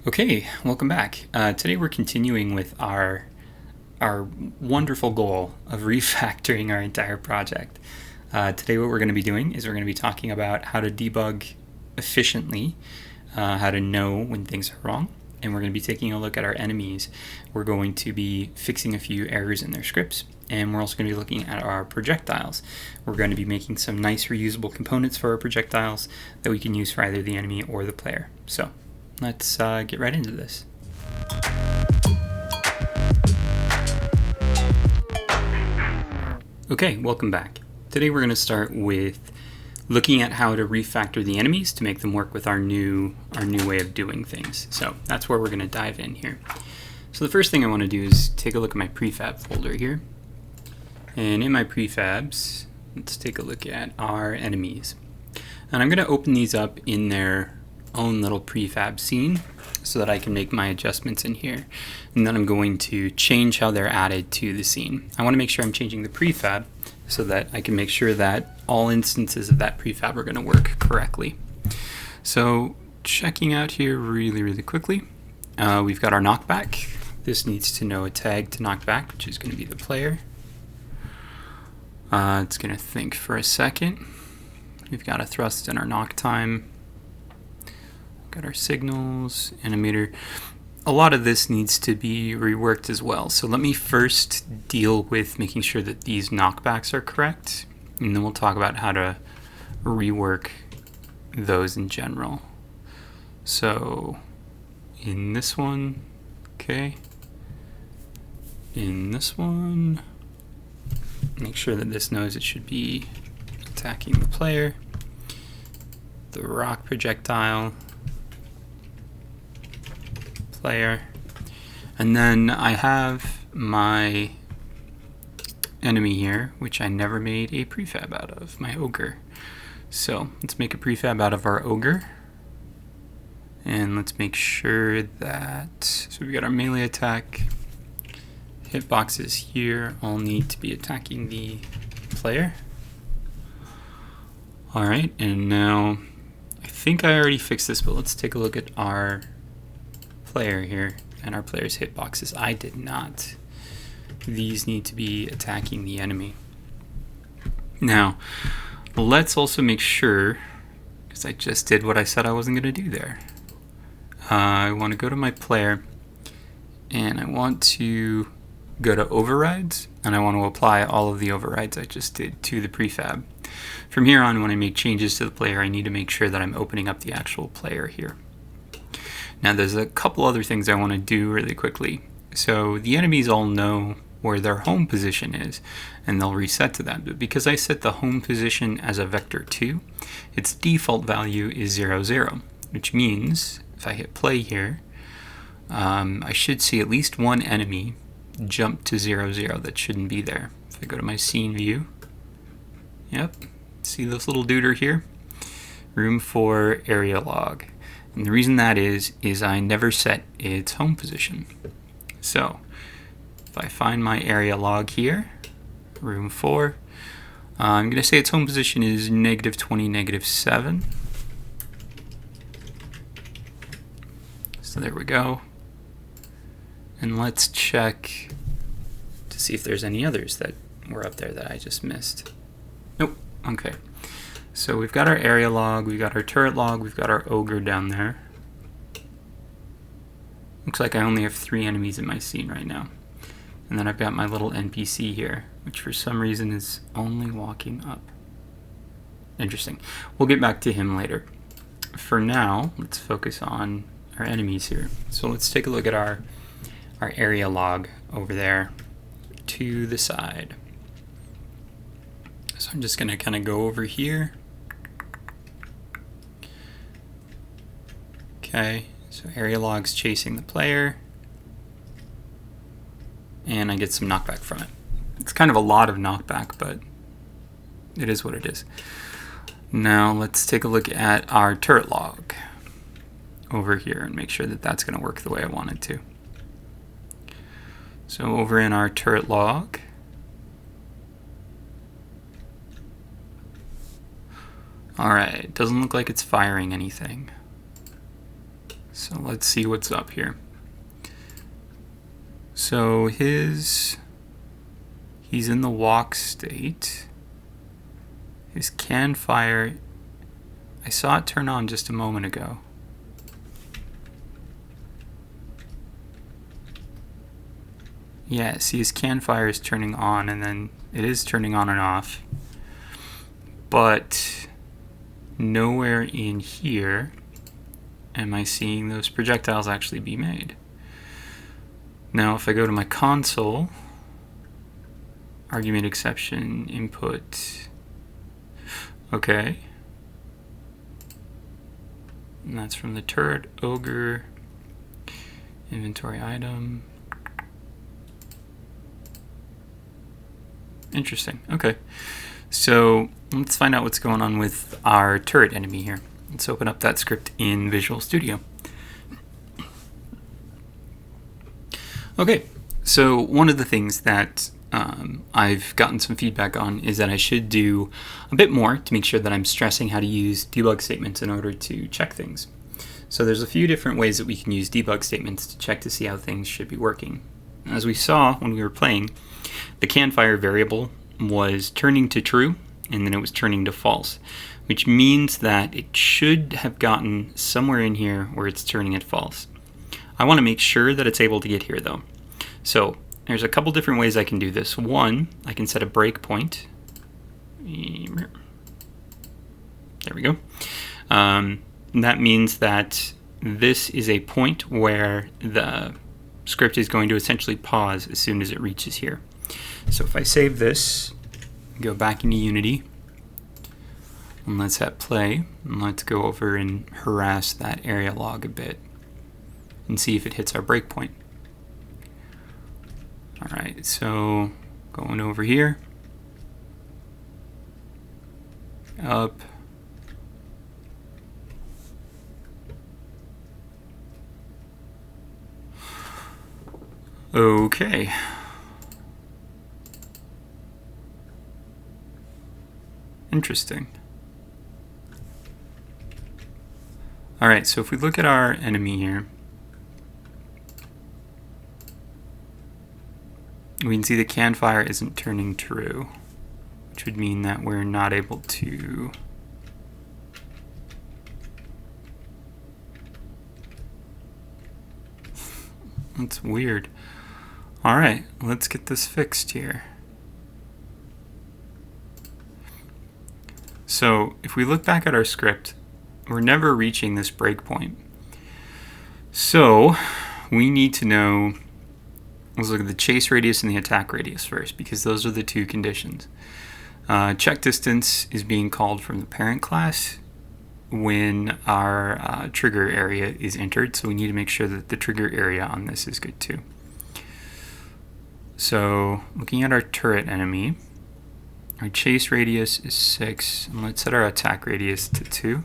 Okay, welcome back. Today we're continuing with our wonderful goal of refactoring our entire project. Today what we're going to be doing is we're going to be talking about how to debug efficiently, how to know when things are wrong, and we're going to be taking a look at our enemies. We're going to be fixing a few errors in their scripts, and we're also going to be looking at our projectiles. We're going to be making some nice reusable components for our projectiles that we can use for either the enemy or the player. So let's get right into this. Okay, welcome back. Today we're going to start with looking at how to refactor the enemies to make them work with our new way of doing things. So that's where we're going to dive in here. So the first thing I want to do is take a look at my prefab folder here. And in my prefabs, let's take a look at our enemies. And I'm going to open these up in their own little prefab scene so that I can make my adjustments in here. And then I'm going to change how they're added to the scene. I want to make sure I'm changing the prefab so that I can make sure that all instances of that prefab are going to work correctly. So checking out here really quickly, we've got our knockback. This needs to know a tag to knockback, which is going to be the player. It's going to think for a second. We've got a thrust and our knock time. Got our signals, animator. A lot of this needs to be reworked as well. So let me first deal with making sure that these knockbacks are correct, and then we'll talk about how to rework those in general. So in this one, okay. In this one, make sure that this knows it should be attacking the player. The rock projectile, player. And then I have my enemy here, which I never made a prefab out of, my ogre. So let's make a prefab out of our ogre. And let's make sure that, so we've got our melee attack. Hitboxes here all need to be attacking the player. Alright, and now I think I already fixed this, but let's take a look at our player here and our player's hitboxes. I did not. These need to be attacking the enemy. Now, let's also make sure, because I just did what I said I wasn't going to do there. I want to go to my player and I want to go to overrides, and I want to apply all of the overrides I just did to the prefab. From here on, when I make changes to the player, I need to make sure that I'm opening up the actual player here. Now there's a couple other things I want to do really quickly. So the enemies all know where their home position is, and they'll reset to that. But because I set the home position as a vector 2, its default value is 0, 0, which means if I hit play here, I should see at least one enemy jump to 0, 0 that shouldn't be there. If I go to my scene view, yep, see this little duder here? Room for area log. And the reason that is I never set its home position. So if I find my area log here, room 4, I'm going to say its home position is -20, -7. So there we go. And let's check to see if there's any others that were up there that I just missed. Nope. Okay. So we've got our area log, we've got our turret log, we've got our ogre down there. Looks like I only have 3 enemies in my scene right now. And then I've got my little NPC here, which for some reason is only walking up. Interesting. We'll get back to him later. For now, let's focus on our enemies here. So let's take a look at our area log over there to the side. So I'm just going to kind of go over here. Okay, so area log's chasing the player, and I get some knockback from it. It's kind of a lot of knockback, but it is what it is. Now let's take a look at our turret log over here and make sure that that's going to work the way I want it to. So over in our turret log, alright, it doesn't look like it's firing anything. So let's see what's up here. So he's in the walk state. His can fire, I saw it turn on just a moment ago. Yeah, see, his can fire is turning on, and then it is turning on and off. But nowhere in here am I seeing those projectiles actually be made. Now if I go to my console, argument exception, input, okay. And that's from the turret, Ogre, inventory item. Interesting, okay. So let's find out what's going on with our turret enemy here. Let's open up that script in Visual Studio. Okay, so one of the things that I've gotten some feedback on is that I should do a bit more to make sure that I'm stressing how to use debug statements in order to check things. So there's a few different ways that we can use debug statements to check to see how things should be working. As we saw when we were playing, the can fire variable was turning to true and then it was turning to false, which means that it should have gotten somewhere in here where it's turning it false. I want to make sure that it's able to get here though. So there's a couple different ways I can do this. One, I can set a breakpoint. There we go. That means that this is a point where the script is going to essentially pause as soon as it reaches here. So if I save this, go back into Unity, and let's hit play, and let's go over and harass that area log a bit and see if it hits our breakpoint. Alright, so going over here, up, okay. Interesting. Alright, so if we look at our enemy here, we can see the can fire isn't turning true, which would mean that we're not able to that's weird. Alright, let's get this fixed here. So if we look back at our script, we're never reaching this breakpoint. So we need to know, let's look at the chase radius and the attack radius first, because those are the two conditions. Check distance is being called from the parent class when our trigger area is entered, so we need to make sure that the trigger area on this is good too. So looking at our turret enemy, our chase radius is 6, and let's set our attack radius to 2.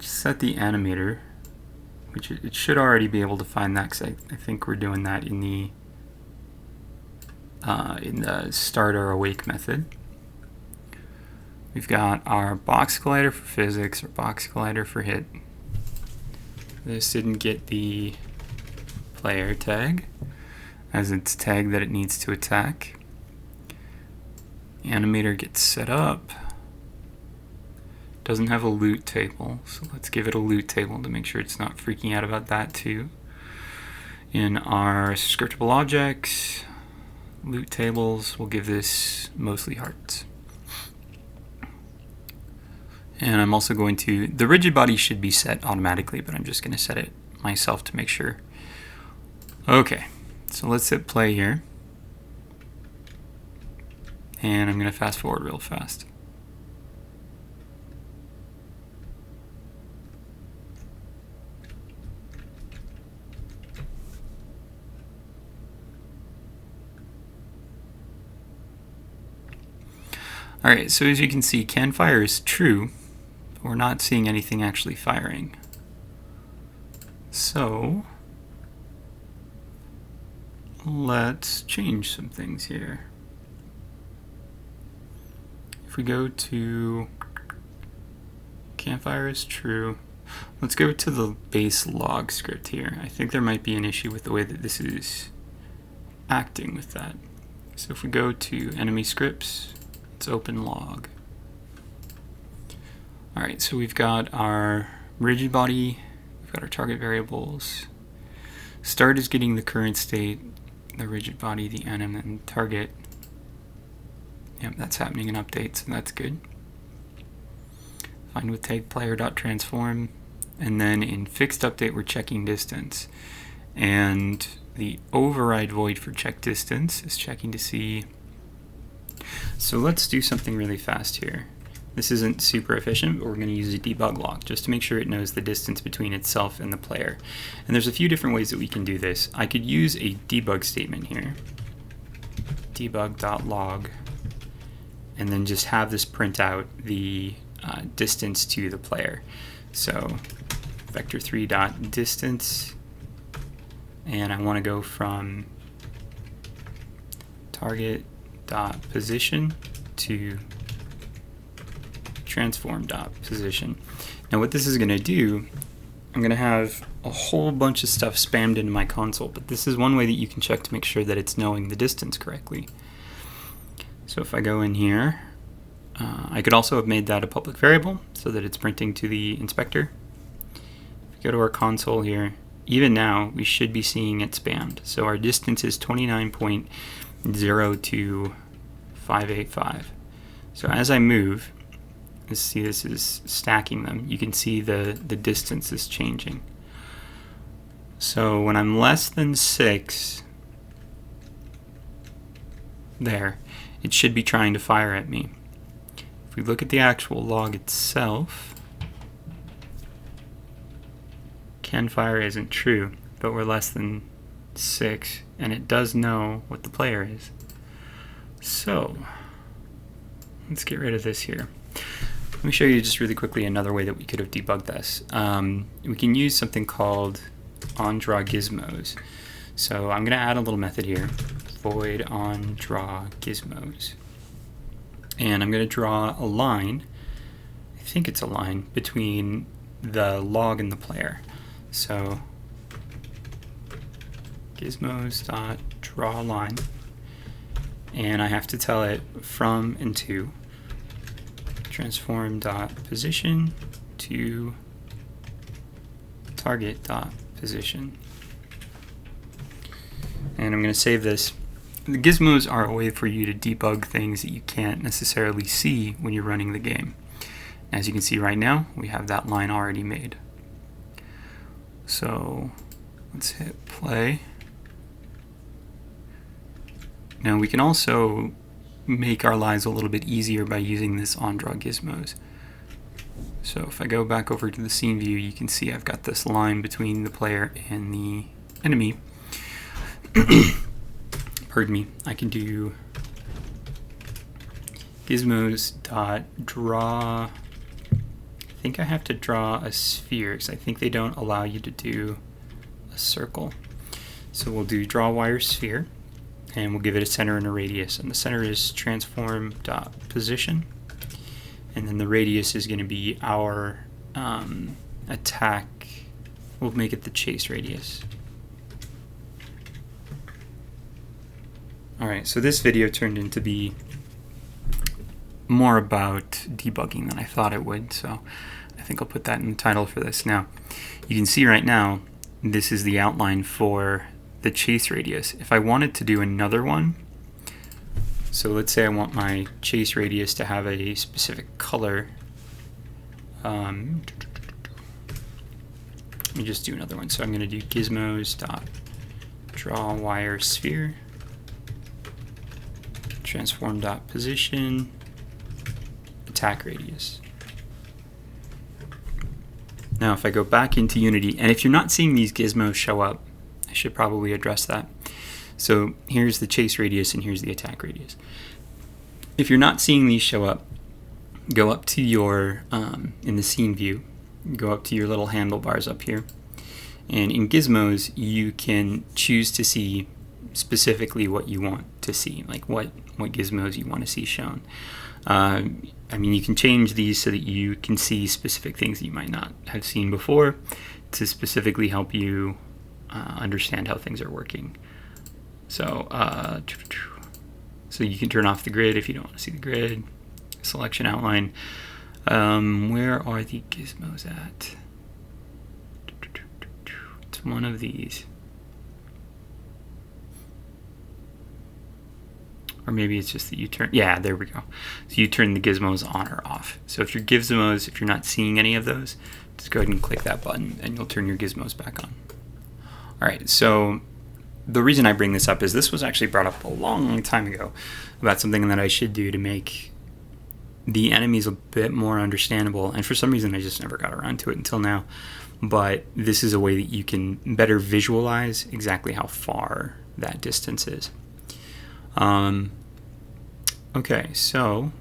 Set the animator, which it should already be able to find that, because I think we're doing that in the start or awake method. We've got our box collider for physics, our box collider for hit. This didn't get the player tag, as it's tagged that it needs to attack. The animator gets set up. Doesn't have a loot table, so let's give it a loot table to make sure it's not freaking out about that too. In our scriptable objects, loot tables, we'll give this mostly hearts. And I'm also going to, the rigid body should be set automatically, but I'm just going to set it myself to make sure. Okay, so let's hit play here. And I'm going to fast forward real fast. Alright, so as you can see, can fire is true, but we're not seeing anything actually firing. So let's change some things here. If we go to Campfire is true. Let's go to the base log script here. I think there might be an issue with the way that this is acting with that. So if we go to enemy scripts, let's open log. Alright, so we've got our rigid body, we've got our target variables. Start is getting the current state, the rigid body, the enum, and target. Yep, that's happening in update, so that's good. Find with tag player.transform, and then in fixed update we're checking distance. And the override void for check distance is checking to see. So let's do something really fast here. This isn't super efficient, but we're going to use a debug log just to make sure it knows the distance between itself and the player. And there's a few different ways that we can do this. I could use a debug statement here, debug.log, and then just have this print out the distance to the player. So vector3.distance, and I want to go from target.position to transform.position. Now what this is going to do, I'm going to have a whole bunch of stuff spammed into my console, but this is one way that you can check to make sure that it's knowing the distance correctly. So if I go in here, I could also have made that a public variable so that it's printing to the inspector. If we go to our console here, even now we should be seeing it spammed. So our distance is 29.02585. So as I move, let's see, this is stacking them. You can see the distance is changing. So when I'm less than 6, there, it should be trying to fire at me. If we look at the actual log itself, can fire isn't true, but we're less than 6, and it does know what the player is. So let's get rid of this here. Let me show you just really quickly another way that we could have debugged this. We can use something called onDrawGizmos. So I'm going to add a little method here, void onDrawGizmos. And I'm going to draw a line, I think it's a line, between the log and the player. So gizmos.drawLine, and I have to tell it from and to transform.position to target.position. And I'm going to save this. The gizmos are a way for you to debug things that you can't necessarily see when you're running the game. As you can see right now, we have that line already made. So let's hit play. Now we can also make our lives a little bit easier by using this onDrawGizmos. So if I go back over to the scene view, you can see I've got this line between the player and the enemy. Pardon me. I can do gizmos.draw. I think I have to draw a sphere because I think they don't allow you to do a circle. So we'll do draw wire sphere, and we'll give it a center and a radius, and the center is transform.position, and then the radius is going to be our attack. We'll make it the chase radius. Alright, so this video turned into be more about debugging than I thought it would, so I think I'll put that in the title for this. Now, you can see right now, this is the outline for the chase radius. If I wanted to do another one, so let's say I want my chase radius to have a specific color. Let me just do another one. So I'm going to do gizmos.drawWireSphere, transform.position, attack radius. Now if I go back into Unity, and if you're not seeing these gizmos show up, I should probably address that. So here's the chase radius and here's the attack radius. If you're not seeing these show up, go up to your, in the scene view, go up to your little handlebars up here, and in gizmos you can choose to see specifically what you want to see, like what gizmos you want to see shown. I mean, you can change these so that you can see specific things that you might not have seen before to specifically help you understand how things are working. So, so you can turn off the grid if you don't want to see the grid. Selection outline. Where are the gizmos at? It's one of these. Or maybe it's just that you turn, yeah, there we go. So you turn the gizmos on or off. So if your gizmos, if you're not seeing any of those, just go ahead and click that button and you'll turn your gizmos back on. All right, so the reason I bring this up is this was actually brought up a long time ago about something that I should do to make the enemies a bit more understandable. And for some reason, I just never got around to it until now. But this is a way that you can better visualize exactly how far that distance is. Okay, so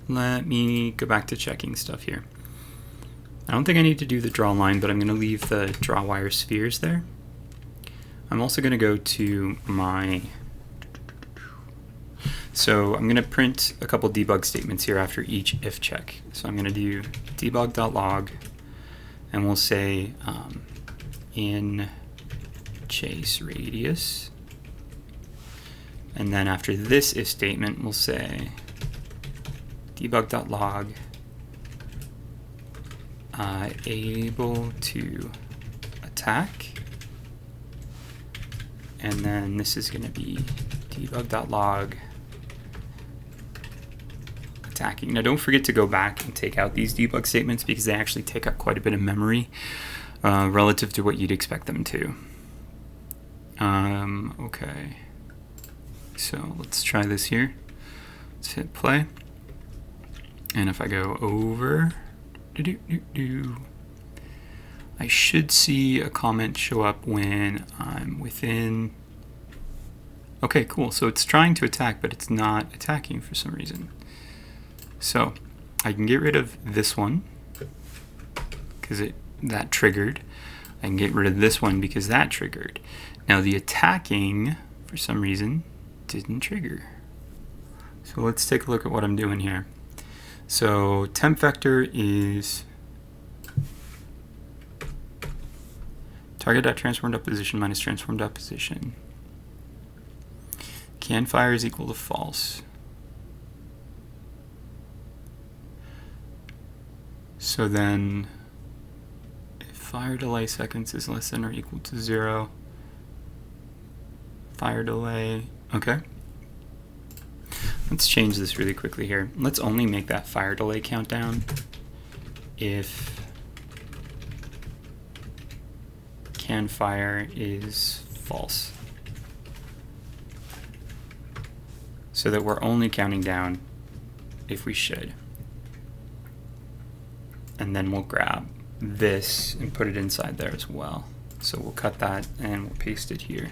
let me go back to checking stuff here. I don't think I need to do the draw line, but I'm going to leave the draw wire spheres there. I'm also going to go to my, so I'm going to print a couple debug statements here after each if check. So I'm going to do debug.log, and we'll say in chase radius. And then after this if statement, we'll say debug.log able to attack. And then this is going to be debug.log attacking. Now don't forget to go back and take out these debug statements because they actually take up quite a bit of memory relative to what you'd expect them to. Okay. So let's try this here. Let's hit play. And if I go over, I should see a comment show up when I'm within. Okay, cool. So it's trying to attack, but it's not attacking for some reason. So I can get rid of this one because that triggered. I can get rid of this one because that triggered. Now the attacking, for some reason, didn't trigger. So let's take a look at what I'm doing here. So temp vector is target.transform.position minus transform.position. Can fire is equal to false. So then if fire delay seconds is less than or equal to 0, fire delay, okay. Let's change this really quickly here. Let's only make that fire delay countdown if can fire is false. So that we're only counting down if we should. And then we'll grab this and put it inside there as well. So we'll cut that and we'll paste it here.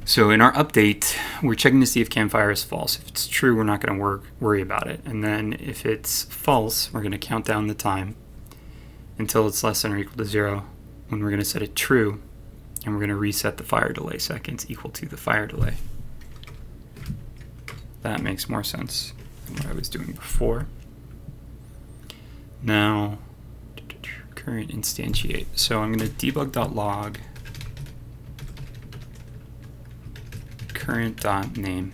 So in our update, we're checking to see if campfire is false. If it's true, we're not going to worry about it. And then if it's false, we're going to count down the time until it's less than or equal to 0, when we're going to set it true, and we're going to reset the fire delay seconds equal to the fire delay. That makes more sense than what I was doing before. Now, current instantiate. So I'm going to debug.log current.name.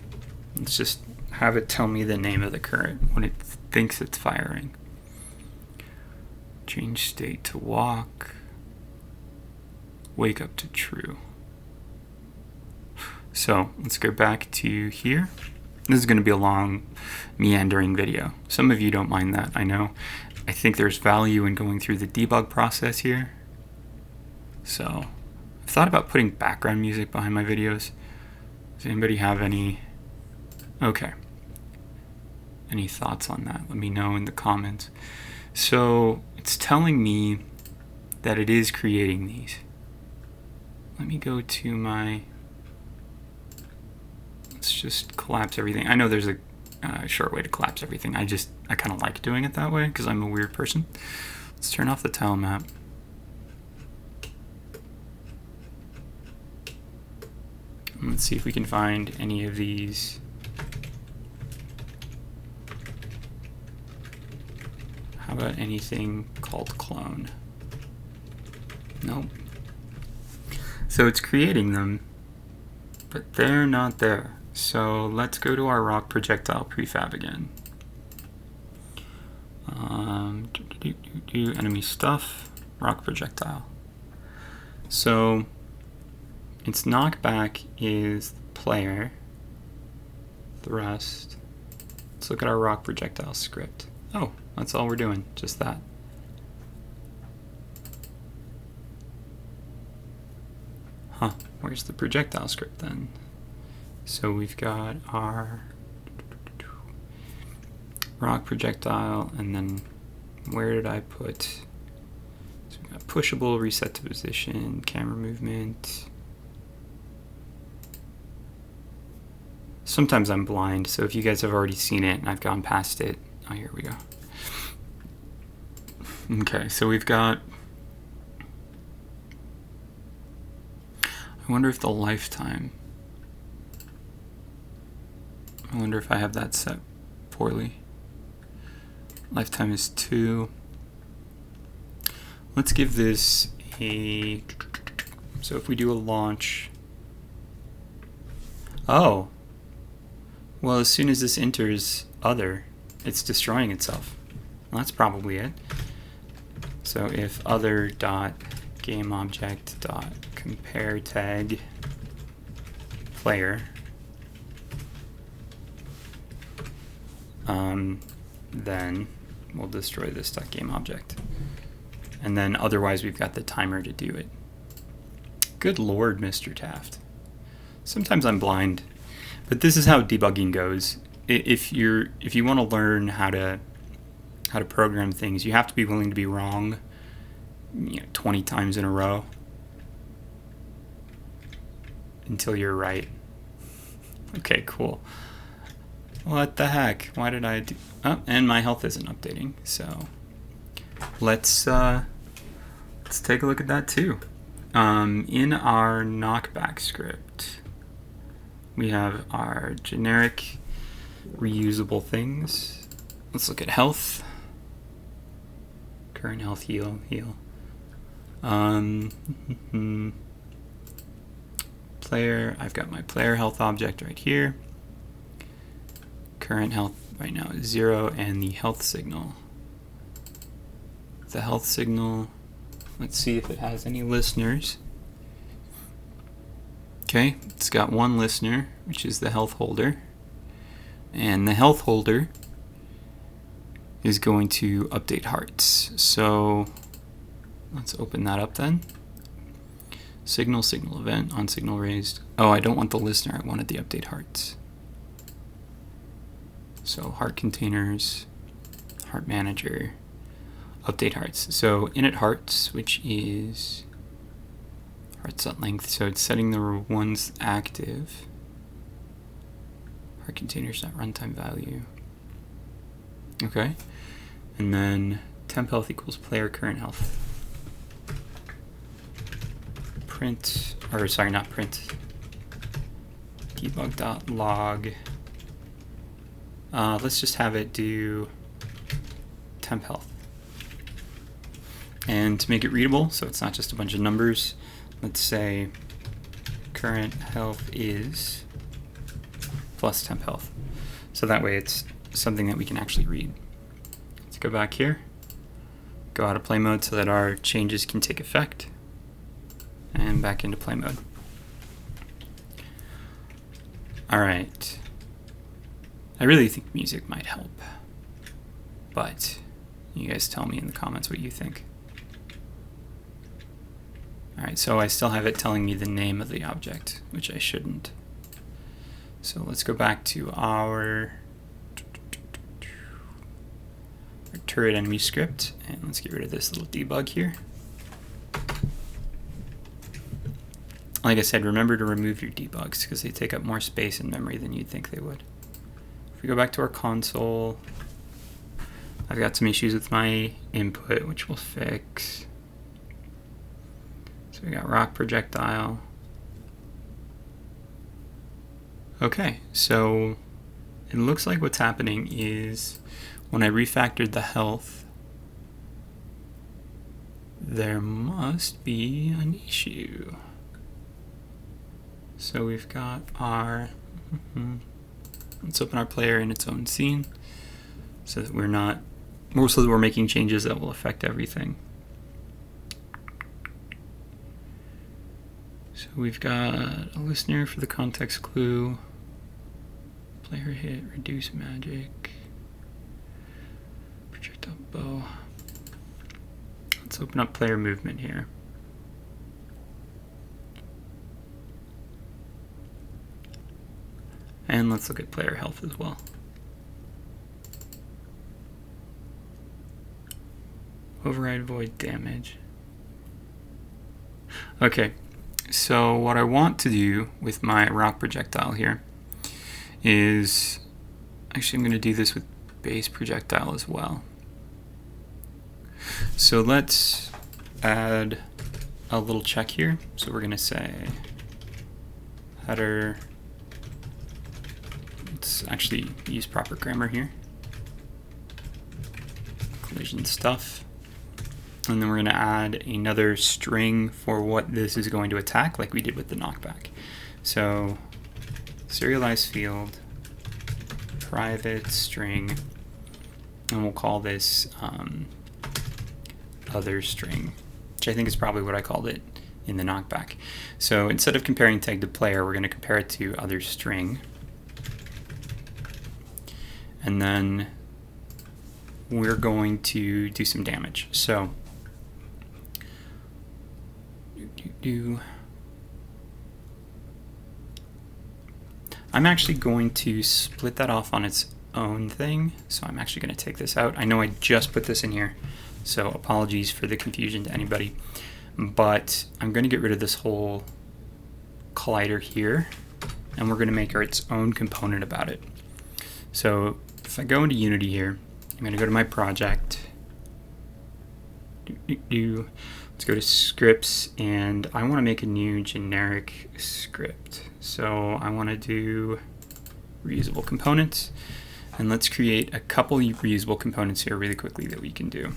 Let's just have it tell me the name of the current when it thinks it's firing. Change state to walk. Wake up to true. So let's go back to here. This is going to be a long, meandering video. Some of you don't mind that, I know. I think there's value in going through the debug process here. So I've thought about putting background music behind my videos. Does anybody have any thoughts on that? Let me know in the comments. So it's telling me that it is creating these. Let me go to my, let's just collapse everything. I know there's a short way to collapse everything. I kind of like doing it that way because I'm a weird person. Let's turn off the tile map. Let's see if we can find any of these. How about anything called clone? Nope. So it's creating them, but they're not there. So let's go to our rock projectile prefab again. Enemy stuff, rock projectile. So its knockback is the player, thrust. Let's look at our rock projectile script. Oh, that's all we're doing, just that. Huh, where's the projectile script then? So we've got our rock projectile, and then where did I put? So we got pushable, reset to position, camera movement. Sometimes I'm blind, so if you guys have already seen it and I've gone past it, oh, here we go. Okay, so we've got, I wonder if the lifetime, I wonder if I have that set poorly. Lifetime is 2. Let's give this a, so if we do a launch, oh, well, as soon as this enters other, it's destroying itself. Well, that's probably it. So if other dot game object dot compare tag player, then we'll destroy this dot game object. And then otherwise we've got the timer to do it. Good Lord, Mr. Taft. Sometimes I'm blind, but this is how debugging goes. If you want to learn how to program things, you have to be willing to be wrong, 20 times in a row until you're right. Okay, cool. What the heck? Why did I do? Oh, and my health isn't updating. So let's take a look at that too. In our knockback script, we have our generic reusable things. Let's look at health. Current health, heal. Player, I've got my player health object right here. Current health right now is 0, and the health signal. The health signal, let's see if it has any listeners. Okay, it's got one listener, which is the health holder. And the health holder is going to update hearts. So let's open that up then. Signal event, on signal raised. Oh, I don't want the listener, I wanted the update hearts. So heart containers, heart manager, update hearts. So init hearts, which is hearts at length. So it's setting the ones active. Heart containers at runtime value. Okay. And then temp health equals player current health. Print, or sorry, not print. Debug.log. Let's just have it do temp health. And to make it readable, so it's not just a bunch of numbers, let's say current health is plus temp health. So that way it's something that we can actually read. Let's go back here, go out of play mode so that our changes can take effect, and back into play mode. All right. I really think music might help, but you guys tell me in the comments what you think. Alright, so I still have it telling me the name of the object, which I shouldn't. So let's go back to our turret enemy script, and let's get rid of this little debug here. Like I said, remember to remove your debugs because they take up more space in memory than you'd think they would. If we go back to our console, I've got some issues with my input, which we'll fix. So we got rock projectile. Okay, so it looks like what's happening is when I refactored the health, there must be an issue. So we've got our, let's open our player in its own scene so that we're making changes that will affect everything. So we've got a listener for the context clue, player hit, reduce magic, projectile bow. Let's open up player movement here. And let's look at player health as well. Override void damage. Okay, so what I want to do with my rock projectile here is, actually I'm going to do this with base projectile as well. So let's add a little check here. So we're going to say header. Let's actually use proper grammar here. Collision stuff. And then we're going to add another string for what this is going to attack, like we did with the knockback. So serialized field, private string, and we'll call this other string, which I think is probably what I called it in the knockback. So instead of comparing tag to player, we're going to compare it to other string. And then we're going to do some damage. So I'm actually going to split that off on its own thing. So I'm actually going to take this out. I know I just put this in here, so apologies for the confusion to anybody. But I'm going to get rid of this whole collider here, and we're going to make its own component about it. So if I go into Unity here, I'm going to go to my project. Let's go to scripts, and I want to make a new generic script. So I want to do reusable components, and let's create a couple reusable components here really quickly that we can do.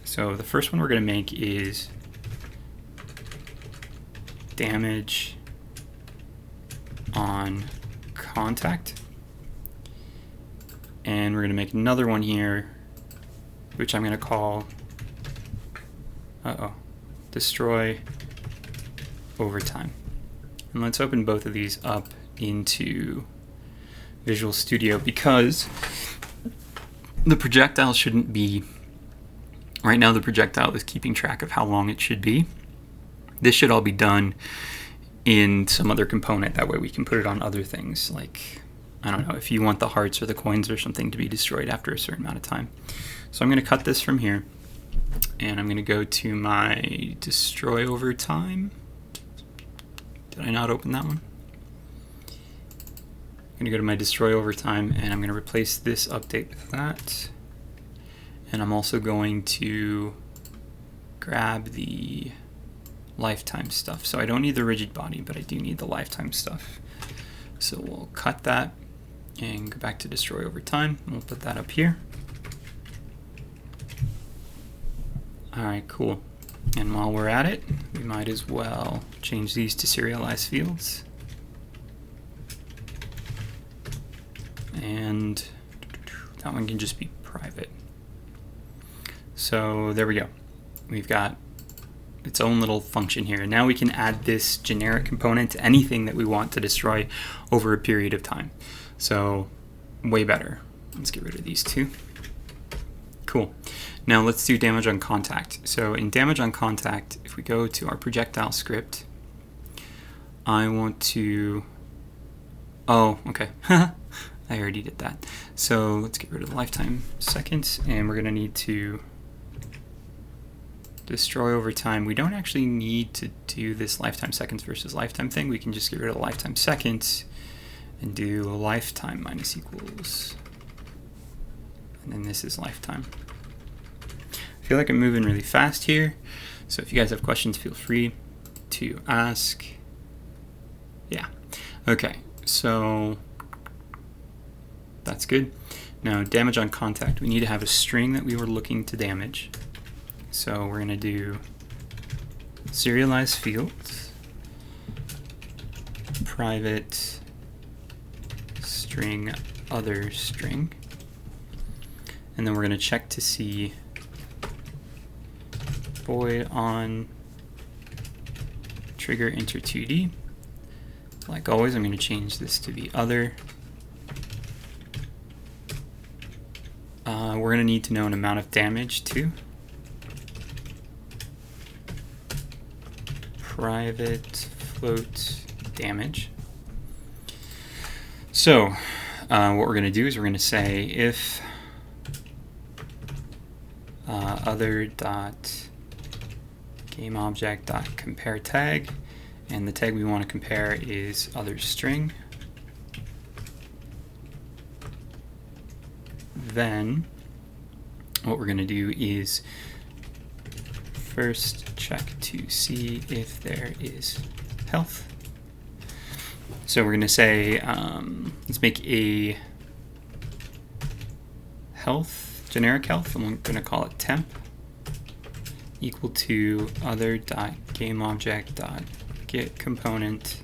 So the first one we're going to make is damage on contact, and we're going to make another one here, which I'm going to call destroy over time. And let's open both of these up into Visual Studio, because the projectile shouldn't be, right now the projectile is keeping track of how long it should be. This should all be done in some other component, that way we can put it on other things, like, I don't know, if you want the hearts or the coins or something to be destroyed after a certain amount of time. So I'm going to cut this from here, and I'm going to go to my destroy over time. Did I not open that one? I'm going to go to my destroy over time, and I'm going to replace this update with that. And I'm also going to grab the lifetime stuff. So I don't need the rigid body, but I do need the lifetime stuff. So we'll cut that and go back to destroy over time. We'll put that up here. All right, cool. And while we're at it, we might as well change these to serialized fields. And that one can just be private. So there we go. We've got its own little function here. Now we can add this generic component to anything that we want to destroy over a period of time. So way better. Let's get rid of these two. Cool. Now let's do damage on contact. So in damage on contact, if we go to our projectile script, I want to, oh, okay. I already did that. So let's get rid of the lifetime seconds, and we're going to need to destroy over time. We don't actually need to do this lifetime seconds versus lifetime thing. We can just get rid of the lifetime seconds and do lifetime minus equals. And then this is lifetime. I feel like I'm moving really fast here, so if you guys have questions, feel free to ask. Yeah. Okay. So that's good. Now damage on contact. We need to have a string that we were looking to damage. So we're going to do serialize fields, private string other string, and then we're going to check to see void on trigger enter 2D. Like always, I'm going to change this to the other. We're going to need to know an amount of damage too. Private float damage. So what we're going to do is we're going to say if other dot game object dot compare tag, and the tag we want to compare is other string. Then what we're going to do is first check to see if there is health. So we're going to say let's make a health, generic health, and we're going to call it temp equal to other dot game object dot get component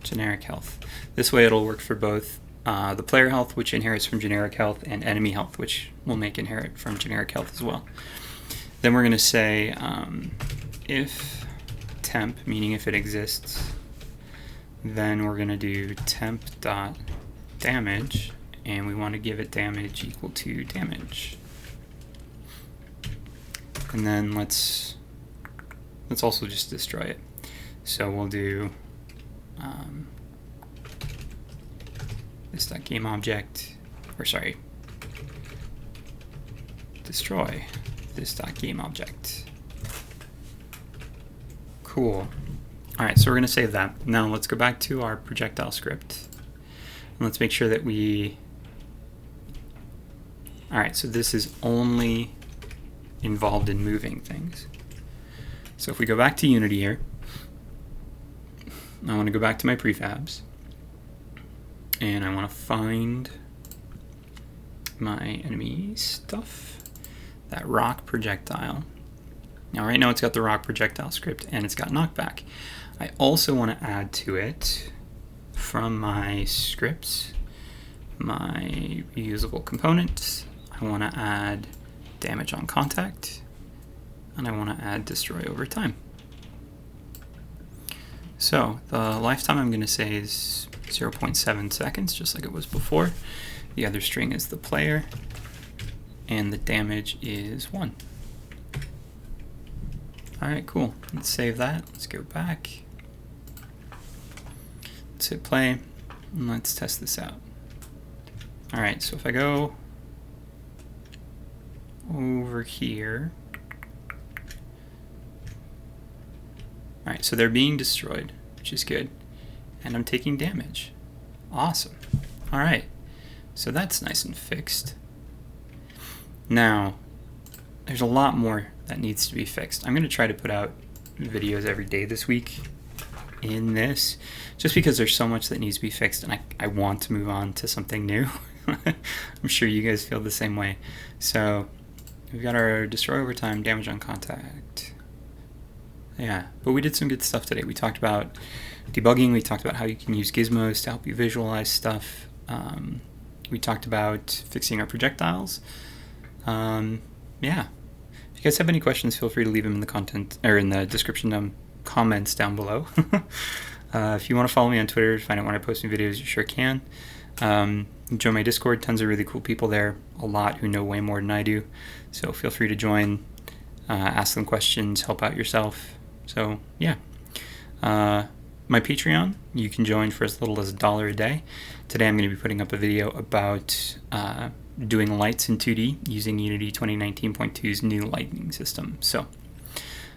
generic health. This way it'll work for both the player health, which inherits from generic health, and enemy health, which will make inherit from generic health as well. Then we're going to say if temp, meaning if it exists, then we're going to do temp dot damage, and we want to give it damage equal to damage. And then let's also just destroy it. So we'll do this dot game object, or sorry, destroy this dot game object. Cool. All right, so we're going to save that. Now let's go back to our projectile script, and let's make sure that we. All right, so this is only involved in moving things. So if we go back to Unity here, I want to go back to my prefabs, and I want to find my enemy stuff, that rock projectile. Now right now it's got the rock projectile script and it's got knockback. I also want to add to it from my scripts, my reusable components. I want to add damage on contact, and I want to add destroy over time. So the lifetime I'm going to say is 0.7 seconds, just like it was before. The other string is the player, and the damage is 1. All right, cool. Let's save that. Let's go back. Let's hit play, and let's test this out. All right, so if I go over here. All right, so they're being destroyed, which is good. And I'm taking damage. Awesome. All right, so that's nice and fixed. Now, there's a lot more that needs to be fixed. I'm going to try to put out videos every day this week in this, just because there's so much that needs to be fixed, and I want to move on to something new. I'm sure you guys feel the same way. So we've got our destroy over time, damage on contact. Yeah, but we did some good stuff today. We talked about debugging. We talked about how you can use gizmos to help you visualize stuff. We talked about fixing our projectiles. Yeah. If you guys have any questions, feel free to leave them in the content or in the description comments down below. If you want to follow me on Twitter to find out when I post new videos, you sure can. Join my Discord. Tons of really cool people there. A lot who know way more than I do. So feel free to join, ask them questions, help out yourself. So yeah. My Patreon, you can join for as little as $1 a day. Today I'm going to be putting up a video about doing lights in 2D using Unity 2019.2's new lighting system. So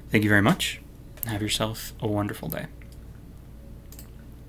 thank you very much. Have yourself a wonderful day.